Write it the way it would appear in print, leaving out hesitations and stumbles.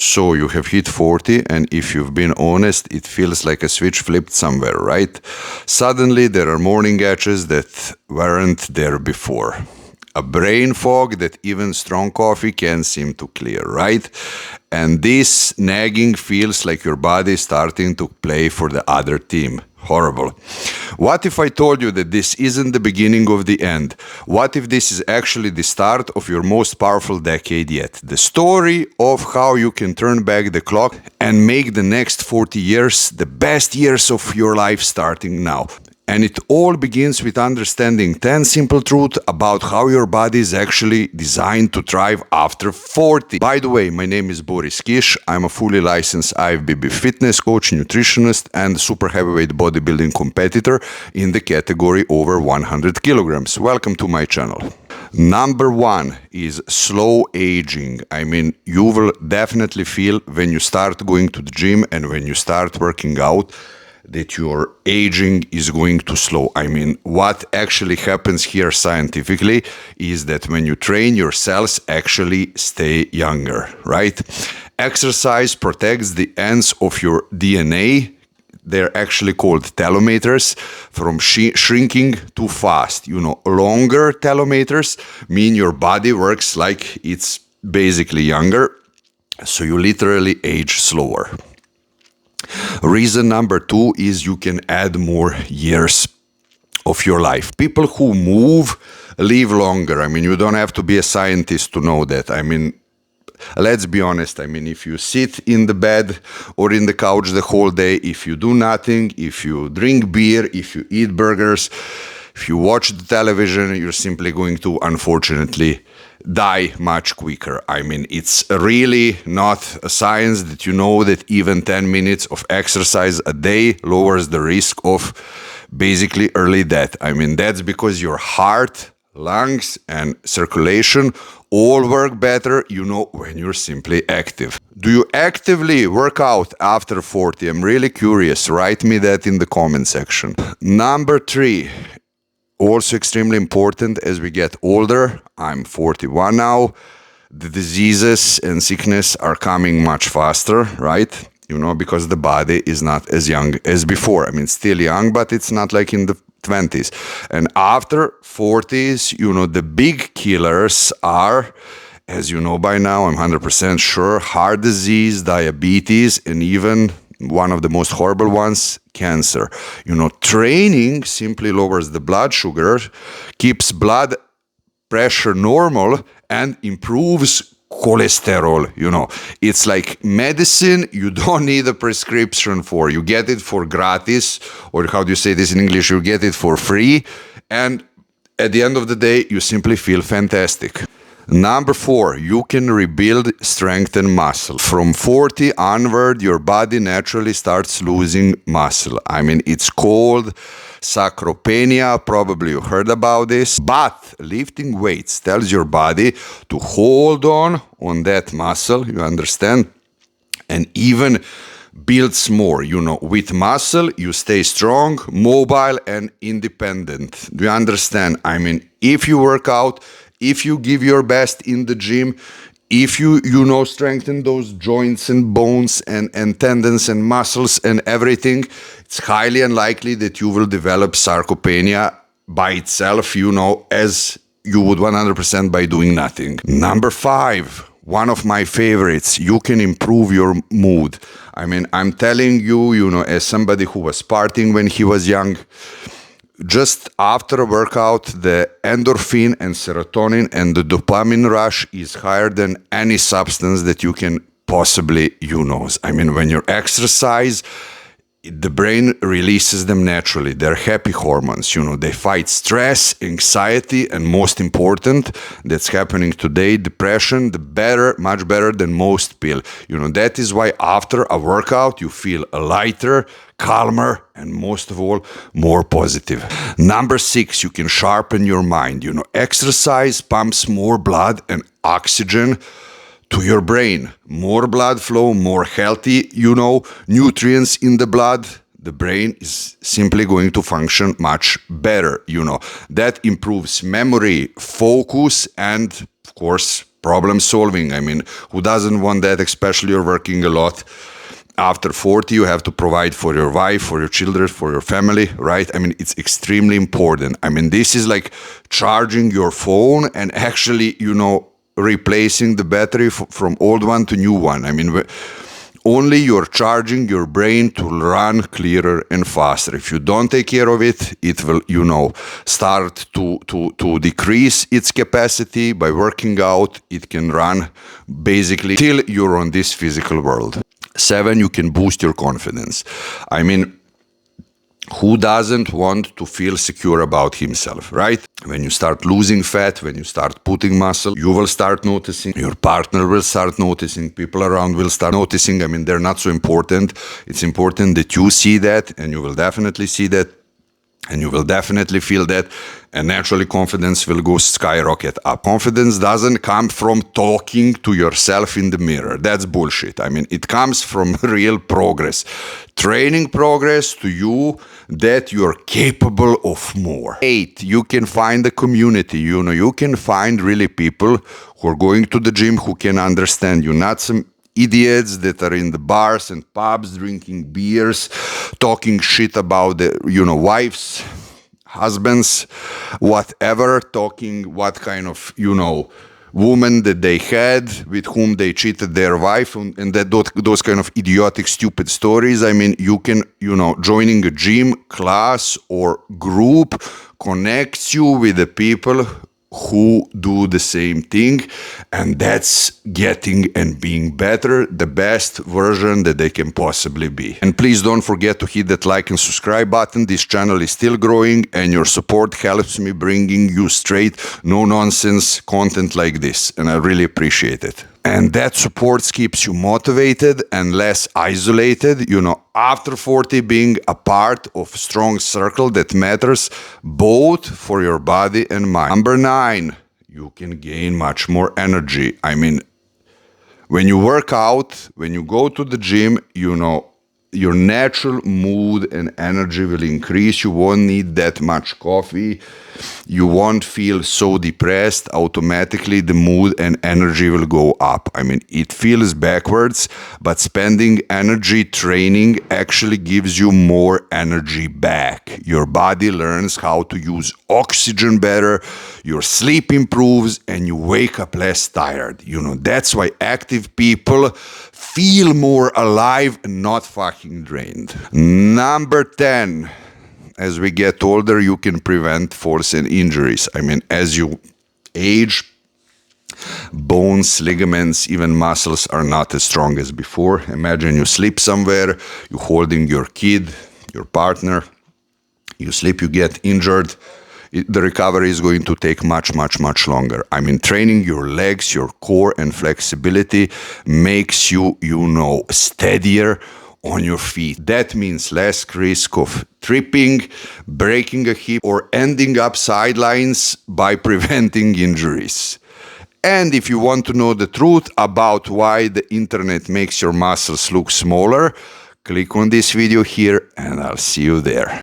So you have hit 40, and if you've been honest, it feels like a switch flipped somewhere, right? Suddenly there are morning edges that weren't there before. A brain fog that even strong coffee can't seem to clear, right? And this nagging feels like your body starting to play for the other team. Horrible. What if I told you that this isn't the beginning of the end? What if this is actually the start of your most powerful decade yet? The story of how you can turn back the clock and make the next 40 years the best years of your life starting now. And it all begins with understanding 10 simple truths about how your body is actually designed to thrive after 40. By the way, my name is Boris Kish. I'm a fully licensed IFBB fitness coach, nutritionist, and super heavyweight bodybuilding competitor in the category over 100 kilograms. Welcome to my channel. Number one is slow aging. I mean, you will definitely feel when you start going to the gym and when you start working out that your aging is going to slow. I mean, what actually happens here scientifically is that when you train, your cells actually stay younger, right? Exercise protects the ends of your DNA. They're actually called telomeres from shrinking too fast. You know, longer telomeres mean your body works like it's basically younger, so you literally age slower. Reason number two is you can add more years of your life. People who move live longer. I mean, you don't have to be a scientist to know that. I mean, let's be honest. I mean, if you sit in the bed or in the couch the whole day, if you do nothing, if you drink beer, if you eat burgers, if you watch the television, you're simply going to, unfortunately, die much quicker. I mean, it's really not a science that you know that even 10 minutes of exercise a day lowers the risk of basically early death. I mean, that's because your heart, lungs, and circulation all work better, you know, when you're simply active. Do you actively work out after 40? I'm really curious. Write me that in the comment section. Number three, also extremely important as we get older. I'm 41 now. The diseases and sickness are coming much faster, right? You know, because the body is not as young as before. I mean, still young, but it's not like in the 20s. And after 40s, you know, the big killers are, as you know by now, I'm 100% sure, heart disease, diabetes, and even one of the most horrible ones, cancer. You know, training simply lowers the blood sugar, keeps blood pressure normal, and improves cholesterol. You know, it's like medicine you don't need a prescription for. You get it for gratis, or how do you say this in English? You get it for free, and at the end of the day, you simply feel fantastic. Number four, you can rebuild strength and muscle. From 40 onward, your body naturally starts losing muscle. I mean, it's called sarcopenia. Probably you heard about this. But lifting weights tells your body to hold on that muscle, you understand? And even builds more. You know, with muscle, you stay strong, mobile, and independent. Do you understand? I mean, if you work out, if you give your best in the gym, if you know, strengthen those joints and bones and tendons and muscles and everything, it's highly unlikely that you will develop sarcopenia by itself, you know, as you would 100% by doing nothing. Number five, one of my favorites, you can improve your mood. I mean, I'm telling you, you know, as somebody who was partying when he was young, just after a workout, the endorphin and serotonin and the dopamine rush is higher than any substance that you can possibly, you know. I mean, when you exercise, the brain releases them naturally. They're happy hormones, you know, they fight stress, anxiety, and most important, that's happening today, depression, much better than most pill. You know, that is why after a workout, you feel lighter, calmer, and most of all, more positive. Number six, you can sharpen your mind. You know, exercise pumps more blood and oxygen to your brain. More blood flow, more healthy, you know, nutrients in the blood. The brain is simply going to function much better, you know. That improves memory, focus, and of course, Problem solving. I mean, who doesn't want that, especially you're working a lot. After 40, you have to provide for your wife, for your children, for your family, right? I mean, it's extremely important. I mean, this is like charging your phone and actually, replacing the battery from old one to new one. I mean, only you're charging your brain to run clearer and faster. If you don't take care of it, it will, start to decrease its capacity. By working out, it can run basically till you're on this physical world. 7, you can boost your confidence. I mean, who doesn't want to feel secure about himself, right? When you start losing fat, when you start putting muscle, you will start noticing, your partner will start noticing, people around will start noticing. I mean, they're not so important. It's important that you see that, and you will definitely see that, and you will definitely feel that, and naturally confidence will go skyrocket up. Confidence doesn't come from talking to yourself in the mirror. That's bullshit. I mean, it comes from real progress. Training progress to you that you're capable of more. 8, you can find a community. You can find really people who are going to the gym who can understand you, not some idiots that are in the bars and pubs drinking beers, talking shit about the, wives, husbands, whatever, talking what kind of, woman that they had with whom they cheated their wife, and that those kind of idiotic, stupid stories. I mean, you can, joining a gym class or group connects you with the people who do the same thing, and that's getting and being better, the best version that they can possibly be. And please don't forget to hit that like and subscribe button. This channel is still growing, and your support helps me bringing you straight, no nonsense content like this, and I really appreciate it. And that support keeps you motivated and less isolated, after 40, being a part of a strong circle that matters both for your body and mind. Number 9, you can gain much more energy. I mean, when you work out, when you go to the gym, your natural mood and energy will increase. You won't need that much coffee. You won't feel so depressed. Automatically, the mood and energy will go up. I mean, it feels backwards, but spending energy training actually gives you more energy back. Your body learns how to use oxygen better, your sleep improves, and you wake up less tired. That's why active people feel more alive and not fucking drained. Number 10. As we get older, you can prevent falls and injuries. I mean, as you age, bones, ligaments, even muscles are not as strong as before. Imagine you sleep somewhere, you're holding your kid, your partner, you sleep, you get injured. The recovery is going to take much, much, much longer. I mean, training your legs, your core, and flexibility makes you, steadier on your feet. That means less risk of tripping, breaking a hip, or ending up sidelines by preventing injuries. And if you want to know the truth about why the internet makes your muscles look smaller, click on this video here, and I'll see you there.